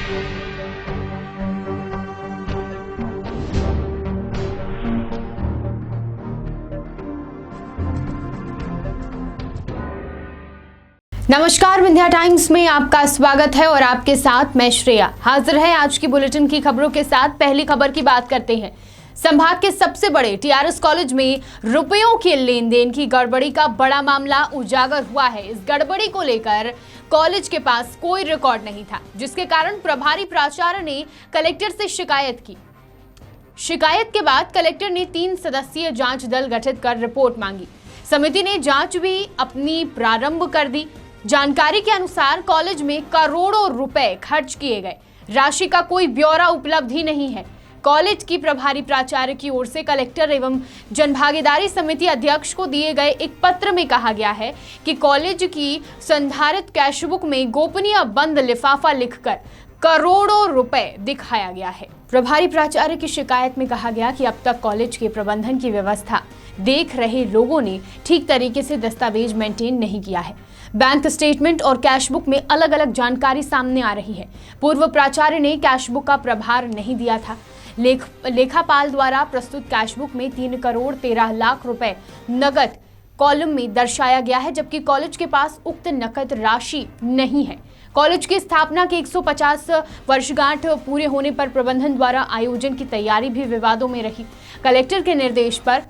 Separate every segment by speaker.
Speaker 1: नमस्कार, विंध्या टाइम्स में आपका स्वागत है और आपके साथ मैं श्रेया हाजिर है आज की बुलेटिन की खबरों के साथ। पहली खबर की बात करते हैं। संभाग के सबसे बड़े टीआरएस कॉलेज में रुपयों के लेन देन की गड़बड़ी का बड़ा मामला उजागर हुआ है। इस गड़बड़ी को लेकर कॉलेज के पास कोई रिकॉर्ड नहीं था, जिसके कारण प्रभारी प्राचार्य ने कलेक्टर से शिकायत की। शिकायत के बाद कलेक्टर ने 3 सदस्यीय जांच दल गठित कर रिपोर्ट मांगी। समिति ने जांच भी अपनी प्रारंभ कर दी। जानकारी के अनुसार कॉलेज में करोड़ों रुपए खर्च किए गए। राशि का कोई ब्यौरा उपलब्ध ही नहीं है। कॉलेज की प्रभारी प्राचार्य की ओर से कलेक्टर एवं जनभागीदारी समिति अध्यक्ष को दिए गए एक पत्र में कहा गया है कि कॉलेज की संधारित कैशबुक में गोपनीय बंद लिफाफा लिखकर करोड़ों रुपए दिखाया गया है। प्रभारी प्राचार्य की शिकायत में कहा गया कि अब तक कॉलेज के प्रबंधन की व्यवस्था देख रहे लोगों ने ठीक तरीके से दस्तावेज मेंटेन नहीं किया है। बैंक स्टेटमेंट और कैशबुक में अलग अलग जानकारी सामने आ रही है। पूर्व प्राचार्य ने कैशबुक का प्रभार नहीं दिया था। लेखापाल द्वारा प्रस्तुत कैशबुक में 3 करोड़ 13 लाख रुपए नकद कॉलम में दर्शाया गया है, जबकि कॉलेज के पास उक्त नकद राशि नहीं है। कॉलेज की स्थापना के 150 वर्षगांठ पूरे होने पर प्रबंधन द्वारा आयोजन की तैयारी भी विवादों में रही। कलेक्टर के निर्देश पर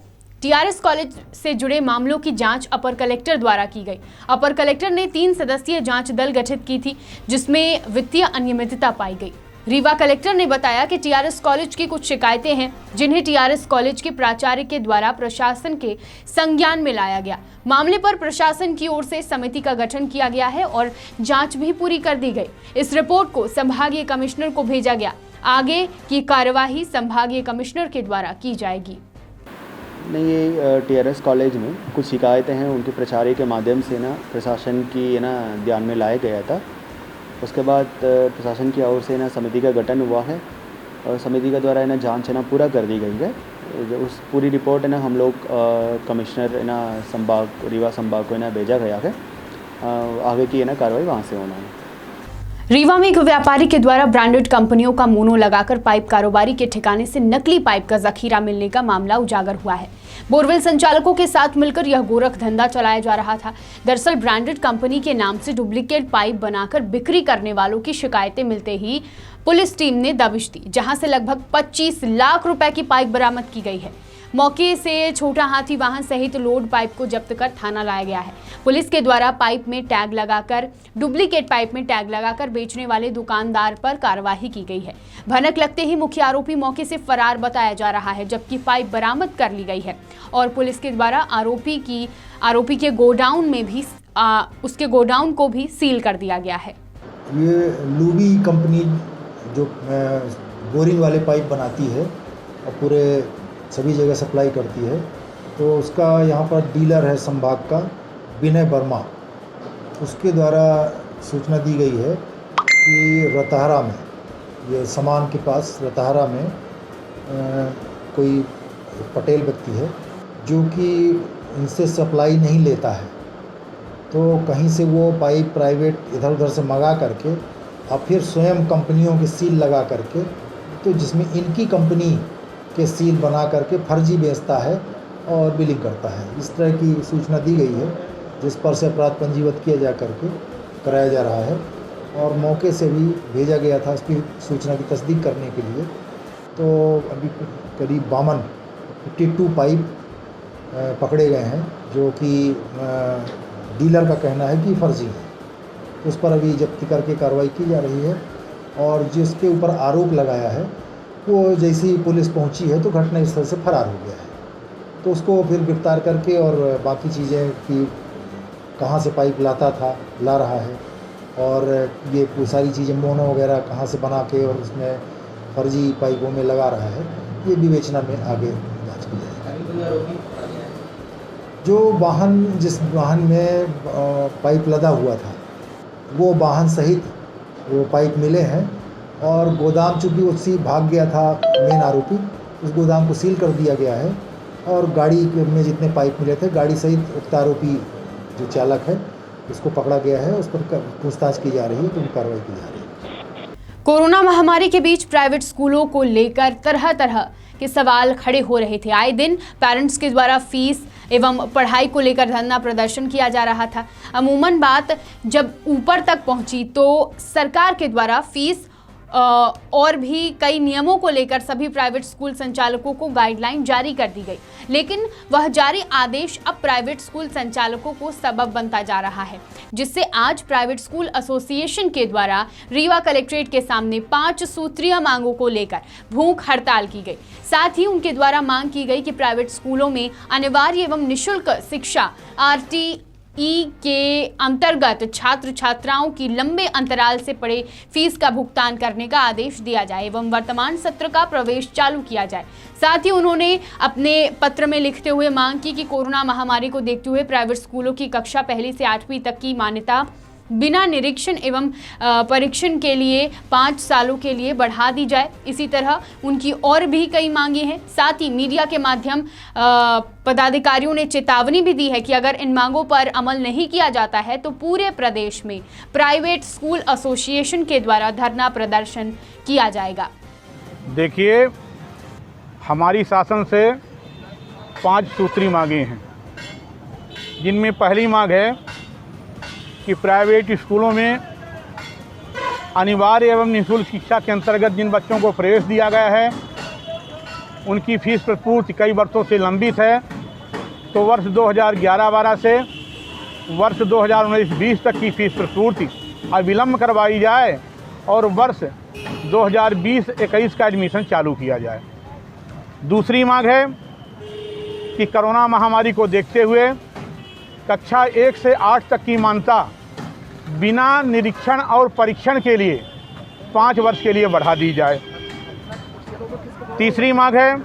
Speaker 1: टीआरएस कॉलेज से जुड़े मामलों की जांच अपर कलेक्टर द्वारा की गई। अपर कलेक्टर ने 3 सदस्यीय जांच दल गठित की थी, जिसमें वित्तीय अनियमितता पाई गई। रीवा कलेक्टर ने बताया कि टीआरएस कॉलेज की कुछ शिकायतें हैं, जिन्हें टीआरएस कॉलेज के प्राचार्य के द्वारा प्रशासन के संज्ञान में लाया गया। मामले पर प्रशासन की ओर से समिति का गठन किया गया है और जांच भी पूरी कर दी गई। इस रिपोर्ट को संभागीय कमिश्नर को भेजा गया। आगे की कार्यवाही संभागीय कमिश्नर के द्वारा की जाएगी।
Speaker 2: नहीं, ये टीआरएस कॉलेज में कुछ शिकायतें हैं, उनके प्रचार्य के माध्यम से ना प्रशासन की ध्यान में लाया गया था। उसके बाद प्रशासन की ओर से समिति का गठन हुआ है और समिति के द्वारा जांच पूरा कर दी गई है। उस पूरी रिपोर्ट हम लोग कमिश्नर संभाग रीवा संभाग को भेजा गया है। आगे की कार्रवाई वहाँ से होना है।
Speaker 1: रीवा में एक व्यापारी के द्वारा ब्रांडेड कंपनियों का मोनो लगाकर पाइप कारोबारी के ठिकाने से नकली पाइप का जखीरा मिलने का मामला उजागर हुआ है। बोरवेल संचालकों के साथ मिलकर यह गोरख धंधा चलाया जा रहा था। दरअसल ब्रांडेड कंपनी के नाम से डुप्लीकेट पाइप बनाकर बिक्री करने वालों की शिकायतें मिलते ही पुलिस टीम ने दबिश दी, जहां से लगभग 25 लाख रुपए की पाइप बरामद की गई है। मौके से छोटा हाथी वाहन सहित लोड पाइप को जब्त कर थाना लाया गया है। पुलिस के द्वारा पाइप में टैग लगाकर डुप्लीकेट पाइप में टैग लगाकर बेचने वाले दुकानदार पर कार्रवाई की गई है। भनक लगते ही मुख्य आरोपी मौके से फरार बताया जा रहा है, जबकि पाइप बरामद कर ली गई है और पुलिस के द्वारा आरोपी के गोडाउन में भी उसके गोडाउन को भी सील कर दिया गया है।
Speaker 3: ये लूबी कंपनी जो बोरिंग वाले पाइप बनाती है और पूरे सभी जगह सप्लाई करती है, तो उसका यहाँ पर डीलर है संभाग का विनय वर्मा। उसके द्वारा सूचना दी गई है कि रतहरा में ये सामान के पास रतहरा में कोई पटेल व्यक्ति है जो कि इनसे सप्लाई नहीं लेता है, तो कहीं से वो पाइप प्राइवेट इधर उधर से मंगा करके और फिर स्वयं कंपनियों के सील लगा करके, तो जिसमें इनकी कंपनी के सील बना करके फर्जी बेचता है और बिलिंग करता है। इस तरह की सूचना दी गई है, जिस पर से अपराध पंजीबद्ध किया जा करके कराया जा रहा है और मौके से भी भेजा गया था उसकी सूचना की तस्दीक करने के लिए। तो अभी करीब 52 पाइप पकड़े गए हैं, जो कि डीलर का कहना है कि फर्जी है। उस पर अभी जब्ती करके कार्रवाई की जा रही है और जिसके ऊपर आरोप लगाया है वो जैसे ही पुलिस पहुंची है तो घटनास्थल से फरार हो गया है। तो उसको फिर गिरफ्तार करके और बाकी चीज़ें कि कहाँ से पाइप ला रहा है और ये सारी चीज़ें मोनो वगैरह कहाँ से बना के और उसमें फर्जी पाइपों में लगा रहा है, ये विवेचना में आगे जांच की जाएगी। जो वाहन जिस वाहन में पाइप लदा हुआ था वो वाहन सहित वो पाइप मिले हैं और गोदाम चूँकि उससे भाग गया था मेन आरोपी, उस गोदाम को सील कर दिया गया है और गाड़ी में जितने पाइप मिले थे गाड़ी सहित उक्त आरोपी जो चालक है उसको पकड़ा गया है, उस पर पूछताछ की जा रही है, तो कार्रवाई की जा रही है।
Speaker 1: कोरोना महामारी के बीच प्राइवेट स्कूलों को लेकर तरह तरह के सवाल खड़े हो रहे थे। आए दिन पेरेंट्स के द्वारा फीस एवं पढ़ाई को लेकर धरना प्रदर्शन किया जा रहा था। अमूमन बात जब ऊपर तक पहुंची तो सरकार के द्वारा फीस और भी कई नियमों को लेकर सभी प्राइवेट स्कूल संचालकों को गाइडलाइन जारी कर दी गई, लेकिन वह जारी आदेश अब प्राइवेट स्कूल संचालकों को सबब बनता जा रहा है, जिससे आज प्राइवेट स्कूल एसोसिएशन के द्वारा रीवा कलेक्ट्रेट के सामने 5 सूत्रीय मांगों को लेकर भूख हड़ताल की गई। साथ ही उनके द्वारा मांग की गई कि प्राइवेट स्कूलों में अनिवार्य एवं निःशुल्क शिक्षा RTE के अंतर्गत छात्र छात्राओं की लंबे अंतराल से पड़े फीस का भुगतान करने का आदेश दिया जाए एवं वर्तमान सत्र का प्रवेश चालू किया जाए। साथ ही उन्होंने अपने पत्र में लिखते हुए मांग की कि कोरोना महामारी को देखते हुए प्राइवेट स्कूलों की कक्षा 1 से 8वीं तक की मान्यता बिना निरीक्षण एवं परीक्षण के लिए 5 सालों के लिए बढ़ा दी जाए। इसी तरह उनकी और भी कई मांगे हैं। साथ ही मीडिया के माध्यम पदाधिकारियों ने चेतावनी भी दी है कि अगर इन मांगों पर अमल नहीं किया जाता है तो पूरे प्रदेश में प्राइवेट स्कूल एसोसिएशन के द्वारा धरना प्रदर्शन किया जाएगा।
Speaker 4: देखिए, हमारी शासन से 5 सूत्री मांगे हैं, जिनमें पहली मांग है कि प्राइवेट स्कूलों में अनिवार्य एवं निःशुल्क शिक्षा के अंतर्गत जिन बच्चों को प्रवेश दिया गया है उनकी फीस प्रतिपूर्ति कई वर्षों से लंबित है, तो वर्ष 2011-12 से वर्ष 2019-20 तक की फीस प्रतिपूर्ति अविलंब करवाई जाए और वर्ष 2020-21 का एडमिशन चालू किया जाए। दूसरी मांग है कि कोरोना महामारी को देखते हुए कक्षा 1 से 8 तक की मान्यता बिना निरीक्षण और परीक्षण के लिए 5 वर्ष के लिए बढ़ा दी जाए। तीसरी मांग है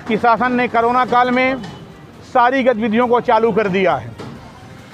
Speaker 4: कि शासन ने कोरोना काल में सारी गतिविधियों को चालू कर दिया है,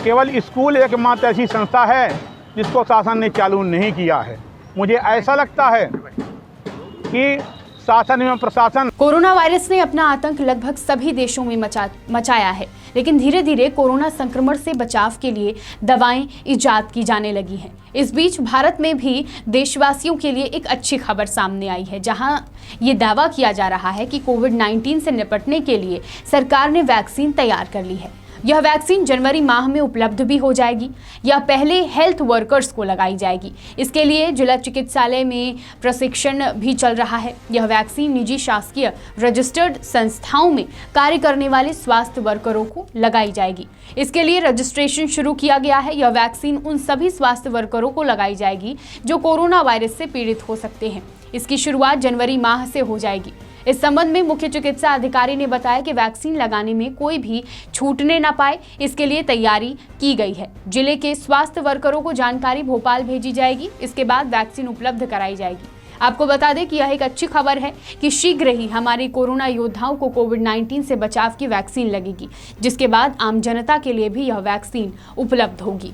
Speaker 4: केवल स्कूल एकमात्र ऐसी संस्था है जिसको शासन ने चालू नहीं किया है। मुझे ऐसा लगता है कि शासन एवं प्रशासन
Speaker 1: कोरोना वायरस ने अपना आतंक लगभग सभी देशों में मचाया है, लेकिन धीरे धीरे कोरोना संक्रमण से बचाव के लिए दवाएं इजाद की जाने लगी हैं। इस बीच भारत में भी देशवासियों के लिए एक अच्छी खबर सामने आई है, जहां ये दावा किया जा रहा है कि कोविड-19 से निपटने के लिए सरकार ने वैक्सीन तैयार कर ली है। यह वैक्सीन जनवरी माह में उपलब्ध भी हो जाएगी। यह पहले हेल्थ वर्कर्स को लगाई जाएगी। इसके लिए जिला चिकित्सालय में प्रशिक्षण भी चल रहा है। यह वैक्सीन निजी शासकीय रजिस्टर्ड संस्थाओं में कार्य करने वाले स्वास्थ्य वर्करों को लगाई जाएगी। इसके लिए रजिस्ट्रेशन शुरू किया गया है। यह वैक्सीन उन सभी स्वास्थ्य वर्करों को लगाई जाएगी जो कोरोना वायरस से पीड़ित हो सकते हैं। इसकी शुरुआत जनवरी माह से हो जाएगी। इस संबंध में मुख्य चिकित्सा अधिकारी ने बताया कि वैक्सीन लगाने में कोई भी छूटने ना पाए, इसके लिए तैयारी की गई है। जिले के स्वास्थ्य वर्करों को जानकारी भोपाल भेजी जाएगी। इसके बाद वैक्सीन उपलब्ध कराई जाएगी। आपको बता दें कि यह एक अच्छी खबर है कि शीघ्र ही हमारे कोरोना योद्धाओं को कोविड-19 से बचाव की वैक्सीन लगेगी, जिसके बाद आम जनता के लिए भी यह वैक्सीन उपलब्ध होगी।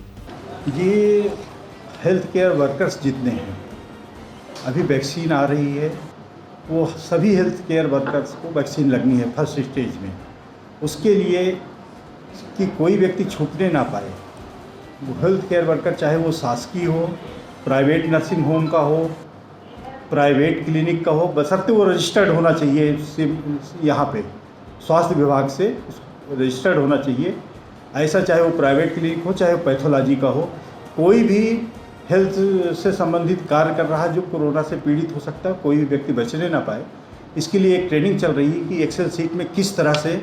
Speaker 5: ये हेल्थ केयर वर्कर्स जितने हैं, अभी वैक्सीन आ रही है, वो सभी हेल्थ केयर वर्कर्स को वैक्सीन लगनी है फर्स्ट स्टेज में। उसके लिए कि कोई व्यक्ति छूटने ना पाए, वो हेल्थ केयर वर्कर चाहे वो शासकीय हो, प्राइवेट नर्सिंग होम का हो, प्राइवेट क्लिनिक का हो, बशर्ते वो रजिस्टर्ड होना चाहिए यहाँ पे स्वास्थ्य विभाग से रजिस्टर्ड होना चाहिए। ऐसा चाहे वो प्राइवेट क्लिनिक हो, चाहे वो पैथोलॉजी का हो, कोई भी हेल्थ से संबंधित कार्य कर रहा है जो कोरोना से पीड़ित हो सकता है, कोई भी व्यक्ति बचने ना पाए। इसके लिए एक ट्रेनिंग चल रही है कि एक्सेल सीट में किस तरह से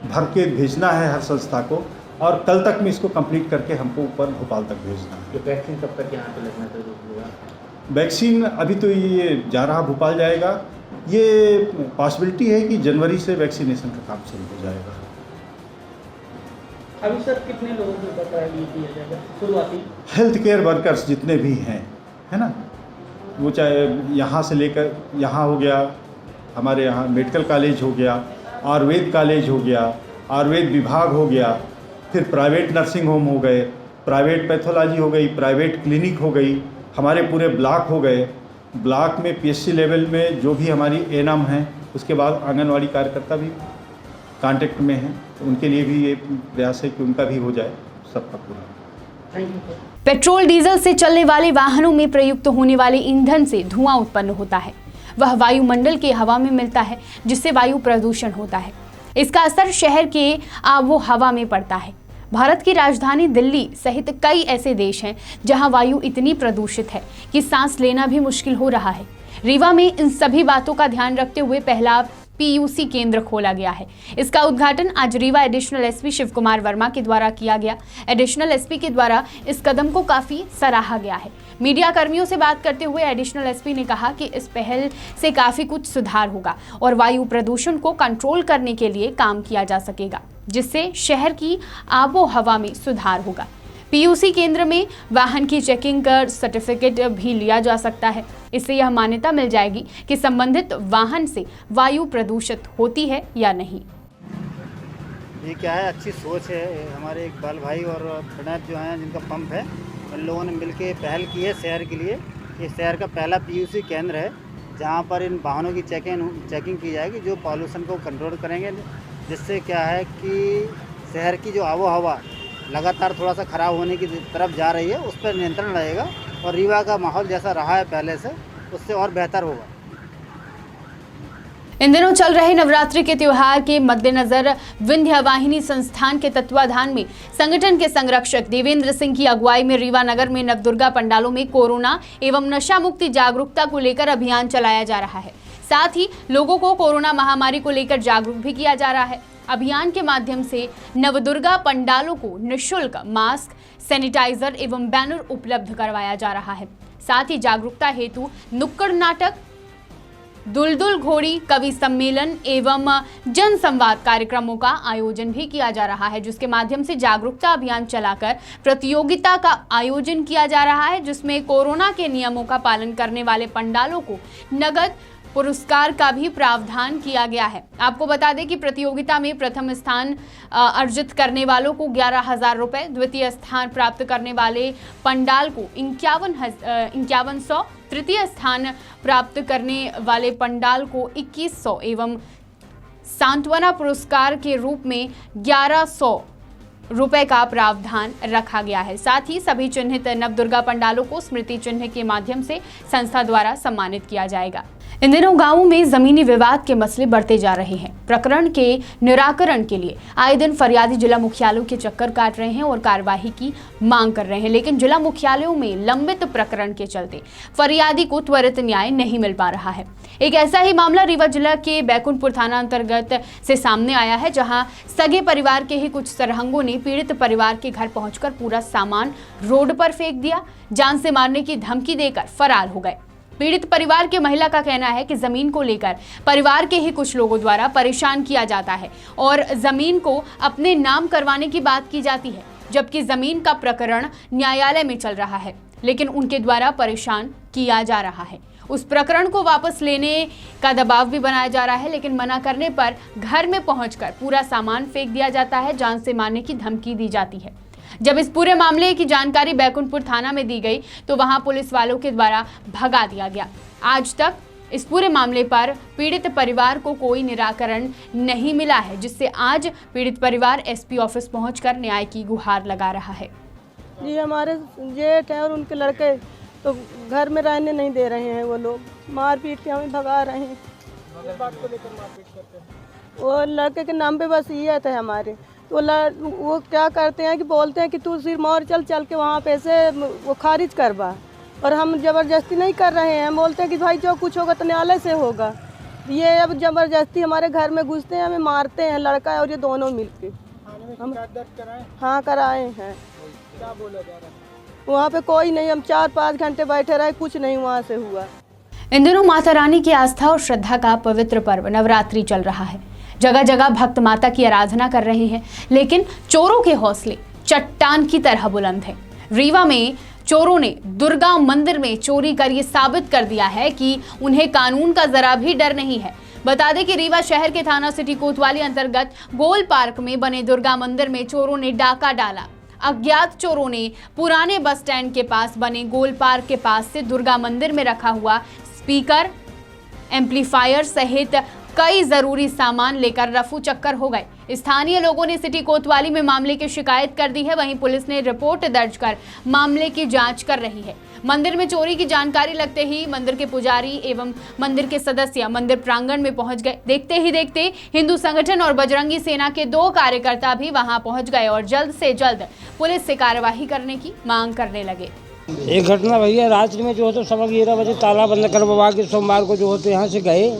Speaker 5: भर के भेजना है हर संस्था को, और कल तक में इसको कंप्लीट करके हमको ऊपर भोपाल तक भेजना है।
Speaker 6: तो वैक्सीन कब तक यहाँ पे लगना होगा?
Speaker 5: वैक्सीन अभी तो ये जा रहा भोपाल जाएगा। ये पॉसिबिलिटी है कि जनवरी से वैक्सीनेशन का काम शुरू हो जाएगा।
Speaker 6: अभी सर कितने लोगों को बताया दिया जाएगा शुरुआती?
Speaker 5: हेल्थ केयर वर्कर्स जितने भी हैं, है ना, वो चाहे यहाँ से लेकर यहाँ हो गया, हमारे यहाँ मेडिकल कॉलेज हो गया, आयुर्वेद कॉलेज हो गया, आयुर्वेद विभाग हो गया, फिर प्राइवेट नर्सिंग होम हो गए, प्राइवेट पैथोलॉजी हो गई, प्राइवेट क्लिनिक हो गई, हमारे पूरे ब्लॉक हो गए। ब्लॉक में PSC लेवल में जो भी हमारी एनम है, उसके बाद आंगनवाड़ी कार्यकर्ता भी कांटेक्ट में हैं, तो उनके लिए भी ये प्रयास है कि उनका भी हो जाए सबका पूरा।
Speaker 6: Thank you.
Speaker 1: पेट्रोल डीजल से चलने वाले वाहनों में प्रयुक्त होने वाले ईंधन से धुआं उत्पन्न होता है। वह वायुमंडल के हवा में मिलता है, जिससे वायु प्रदूषण होता है। इसका असर शहर के आबो हवा में पड़ता है। भारत की राजधानी दिल्ली सहित कई ऐसे देश हैं जहां वायु इतनी प्रदूषित है कि सांस लेना भी मुश्किल हो रहा है। रीवा में इन सभी बातों का ध्यान रखते हुए पहला पीयूसी केंद्र खोला गया है। इसका उद्घाटन आज रीवा एडिशनल एसपी शिव कुमार वर्मा के द्वारा किया गया। एडिशनल एसपी के द्वारा इस कदम को काफी सराहा गया है। मीडिया कर्मियों से बात करते हुए एडिशनल एसपी ने कहा कि इस पहल से काफी कुछ सुधार होगा और वायु प्रदूषण को कंट्रोल करने के लिए काम किया जा सकेगा, जिससे शहर की आबो हवा में सुधार होगा। पीयूसी केंद्र में वाहन की चेकिंग कर सर्टिफिकेट भी लिया जा सकता है। इससे यह मान्यता मिल जाएगी कि संबंधित वाहन से वायु प्रदूषित होती है या नहीं।
Speaker 7: ये क्या है, अच्छी सोच है। हमारे इकबाल भाई और प्रणब जो हैं, जिनका पंप है, उन लोगों ने मिलकर पहल की है शहर के लिए। ये शहर का पहला पीयूसी केंद्र है जहाँ पर इन वाहनों की चेकिंग की जाएगी, जो पॉल्यूशन को कंट्रोल करेंगे, जिससे क्या है कि शहर की जो आबो हवा लगातार थोड़ा सा ख़राब होने की तरफ जा रही है, उस पर नियंत्रण रहेगा और रीवा का माहौल जैसा रहा है पहले से, उससे और बेहतर होगा।
Speaker 1: इन दिनों चल रहे नवरात्रि के त्योहार के मद्देनजर विंध्य वाहिनी संस्थान के तत्वाधान में संगठन के संरक्षक देवेंद्र सिंह की अगुवाई में रीवा नगर में नवदुर्गा पंडालों में कोरोना एवं नशा मुक्ति जागरूकता को लेकर अभियान चलाया जा रहा है। साथ ही लोगों को कोरोना महामारी को लेकर जागरूक भी किया जा रहा है। अभियान के माध्यम से नवदुर्गा पंडालों को निःशुल्क मास्क, सैनिटाइजर एवं बैनर उपलब्ध करवाया जा रहा है। साथ ही जागरूकता हेतु नुक्कड़ नाटक, दुलदुल घोड़ी, कवि सम्मेलन एवं जन संवाद कार्यक्रमों का आयोजन भी किया जा रहा है, जिसके माध्यम से जागरूकता अभियान चलाकर प्रतियोगिता का आयोजन किया जा रहा है, जिसमें कोरोना के नियमों का पालन करने वाले पंडालों को नगद पुरस्कार का भी प्रावधान किया गया है। आपको बता दें कि प्रतियोगिता में प्रथम स्थान अर्जित करने वालों को 11,000 रुपए, द्वितीय स्थान प्राप्त करने वाले पंडाल को 5100, तृतीय स्थान प्राप्त करने वाले पंडाल को 2100 एवं सांत्वना पुरस्कार के रूप में 1100 रुपए का प्रावधान रखा गया है। साथ ही सभी चिन्हित नवदुर्गा पंडालों को स्मृति चिन्ह के माध्यम से संस्था द्वारा सम्मानित किया जाएगा। इन दिनों गांवों में जमीनी विवाद के मसले बढ़ते जा रहे हैं। प्रकरण के निराकरण के लिए आए दिन फरियादी जिला मुख्यालयों के चक्कर काट रहे हैं और कार्यवाही की मांग कर रहे हैं, लेकिन जिला मुख्यालयों में लंबित प्रकरण के चलते फरियादी को त्वरित न्याय नहीं मिल पा रहा है। एक ऐसा ही मामला रीवा जिला के बैकुंठपुर थाना अंतर्गत से सामने आया है, जहां सगे परिवार के ही कुछ सरहंगों ने पीड़ित परिवार के घर पहुंचकर पूरा सामान रोड पर फेंक दिया, जान से मारने की धमकी देकर फरार हो गए। पीड़ित परिवार के महिला का कहना है कि जमीन को लेकर परिवार के ही कुछ लोगों द्वारा परेशान किया जाता है और जमीन को अपने नाम करवाने की बात की जाती है, जबकि जमीन का प्रकरण न्यायालय में चल रहा है, लेकिन उनके द्वारा परेशान किया जा रहा है। उस प्रकरण को वापस लेने का दबाव भी बनाया जा रहा है, लेकिन मना करने पर घर में पहुंचकर पूरा सामान फेंक दिया जाता है, जान से मारने की धमकी दी जाती है। जब इस पूरे मामले की जानकारी बैकुंठपुर थाना में दी गई तो वहां पुलिस वालों के द्वारा भगा दिया गया। आज तक इस पूरे मामले पर पीड़ित परिवार को कोई निराकरण नहीं मिला है, जिससे आज पीड़ित परिवार एसपी ऑफिस पहुंचकर न्याय की गुहार लगा रहा है।
Speaker 8: जी हमारे जेठ है और उनके लड़के तो घर में रहने नहीं दे रहे हैं, वो लोग मार पीट के हमें भगा रहे हैं। बात को लेकर मार पीट करते हैं, वो लड़के के नाम पे बस ये है हमारे, तो वो क्या करते हैं कि बोलते हैं कि तू सिरमौर चल के वहाँ पे से वो खारिज करवा, और हम ज़बरदस्ती नहीं कर रहे हैं। बोलते हैं कि भाई जो कुछ होगा तो न्यायालय से होगा। ये अब ज़बरदस्ती हमारे घर में घुसते हैं, हमें मारते हैं, लड़का और ये दोनों मिलके। हम हाँ कराए हैं। क्या बोला जा रहा है? वहाँ पे कोई नहीं, हम 4-5 घंटे बैठे रहे, कुछ नहीं वहाँ से हुआ।
Speaker 1: इन दिनों माता रानी की आस्था और श्रद्धा का पवित्र पर्व नवरात्रि चल रहा है। जगह जगह भक्त माता की आराधना कर रहे हैं, लेकिन चोरों के हौसले चट्टान की तरह बुलंद हैं। रीवा में चोरों ने दुर्गा मंदिर में चोरी कर ये साबित कर दिया है कि उन्हें कानून का जरा भी डर नहीं है। बता दें कि रीवा शहर के थाना सिटी कोतवाली अंतर्गत गोल पार्क में बने दुर्गा मंदिर में चोरों ने डाका डाला। अज्ञात चोरों ने पुराने बस स्टैंड के पास बने गोल पार्क के पास से दुर्गा मंदिर में रखा हुआ स्पीकर, एम्पलीफायर सहित कई जरूरी सामान लेकर रफू चक्कर हो गए। स्थानीय लोगों ने सिटी कोतवाली में मामले की शिकायत कर दी है। वहीं पुलिस ने रिपोर्ट दर्ज कर मामले की जांच कर रही है। मंदिर में चोरी की जानकारी लगते ही मंदिर के पुजारी एवं मंदिर के सदस्य मंदिर प्रांगण में पहुंच गए। देखते ही देखते हिंदू संगठन और बजरंगी सेना के 2 कार्यकर्ता भी वहां पहुंच गए और जल्द से जल्द पुलिस से कार्यवाही करने की मांग करने लगे।
Speaker 9: एक घटना भैया रात्रि में जो है तो 11:15 बजे ताला बंद करवा के सोमवार को जो है तो यहाँ से गए।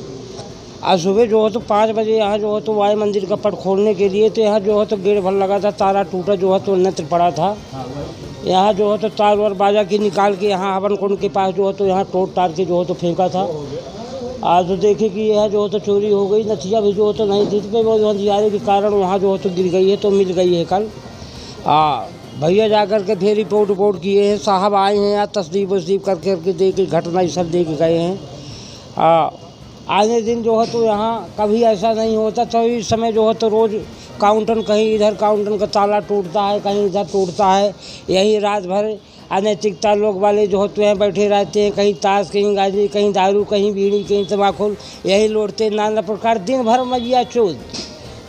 Speaker 9: आज सुबह जो है तो 5 बजे यहाँ जो है तो आए मंदिर का पट खोलने के लिए, तो यहाँ जो है तो गेट भर लगा था, ताला टूटा जो है तो नत्र पड़ा था। यहाँ जो है तो तार और बाजा की निकाल के यहाँ हवन कुंड के पास जो है तो यहाँ टोट टार के जो है तो फेंका था। आज तो देखे कि यह जो है तो चोरी हो गई, नथिया भी जो है तो नहीं थी, तो वो अंधियारे के कारण वहाँ जो है तो गिर गई है, तो मिल गई है कल। भैया जा कर के फिर रिपोर्ट किए हैं, साहब आए हैं यहाँ तस्दीक वस्दीक करके दे के घटना ये सब दे के गए हैं। आने दिन जो है तो यहाँ कभी ऐसा नहीं होता, तो इस समय जो है तो रोज़ काउंटर कहीं इधर काउंटर का ताला टूटता है, कहीं इधर टूटता है। यही रात भर अनैतिकता लोग वाले जो है तो यहाँ बैठे रहते हैं, कहीं ताश, कहीं गाजी, कहीं दारू, कहीं बीड़ी, कहीं तम्बाकू, यही लौटते नाना प्रकार दिन भर मजिया चोर,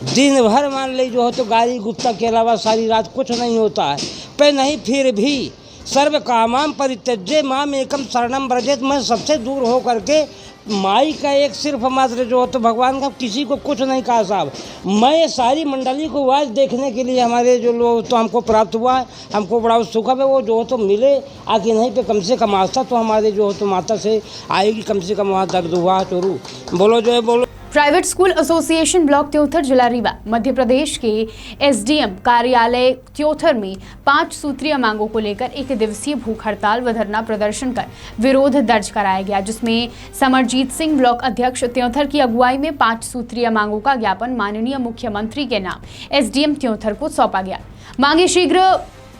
Speaker 9: दिन भर मान ली जो है तो गाड़ी गुप्ता के अलावा सारी रात कुछ नहीं होता है। पर नहीं फिर भी सर्व कामाम परित्यज्य माम एकम शरणम व्रजेत, मैं सबसे दूर हो करके माई का एक सिर्फ मात्र जो है तो भगवान का किसी को कुछ नहीं कहा साहब। मैं सारी मंडली को आज देखने के लिए हमारे जो लोग तो हमको प्राप्त हुआ है, हमको बड़ा सुख है। वो जो है तो मिले आके नहीं पे कम से कम आस्था तो हमारे जो है तो माता से आएगी, कम से कम वहाँ दर्द हुआ चोरू बोलो जो है बोलो।
Speaker 1: Private school association block Teonthar जिला रीवा मध्य प्रदेश के एसडीएम कार्यालय त्योथर में 5 सूत्रीय मांगों को लेकर 1 दिवसीय भूख हड़ताल व धरना प्रदर्शन कर विरोध दर्ज कराया गया, जिसमें समरजीत सिंह ब्लॉक अध्यक्ष त्योथर की अगुवाई में 5 सूत्रीय मांगों का ज्ञापन माननीय मुख्यमंत्री के नाम एसडीएम त्योथर को सौंपा गया। मांगे शीघ्र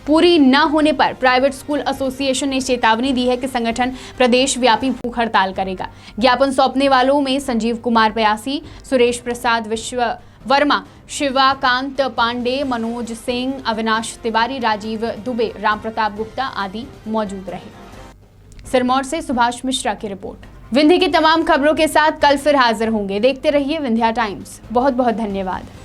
Speaker 1: पूरी न होने पर प्राइवेट स्कूल एसोसिएशन ने चेतावनी दी है कि संगठन प्रदेश व्यापी भूख हड़ताल करेगा। ज्ञापन सौंपने वालों में संजीव कुमार बयासी, सुरेश प्रसाद विश्ववर्मा, शिवाकांत पांडे, मनोज सिंह, अविनाश तिवारी, राजीव दुबे, राम प्रताप गुप्ता आदि मौजूद रहे। सिरमौर से सुभाष मिश्रा की रिपोर्ट। विंध्य की तमाम खबरों के साथ कल फिर हाजिर होंगे। देखते रहिए विंध्या टाइम्स। बहुत बहुत धन्यवाद।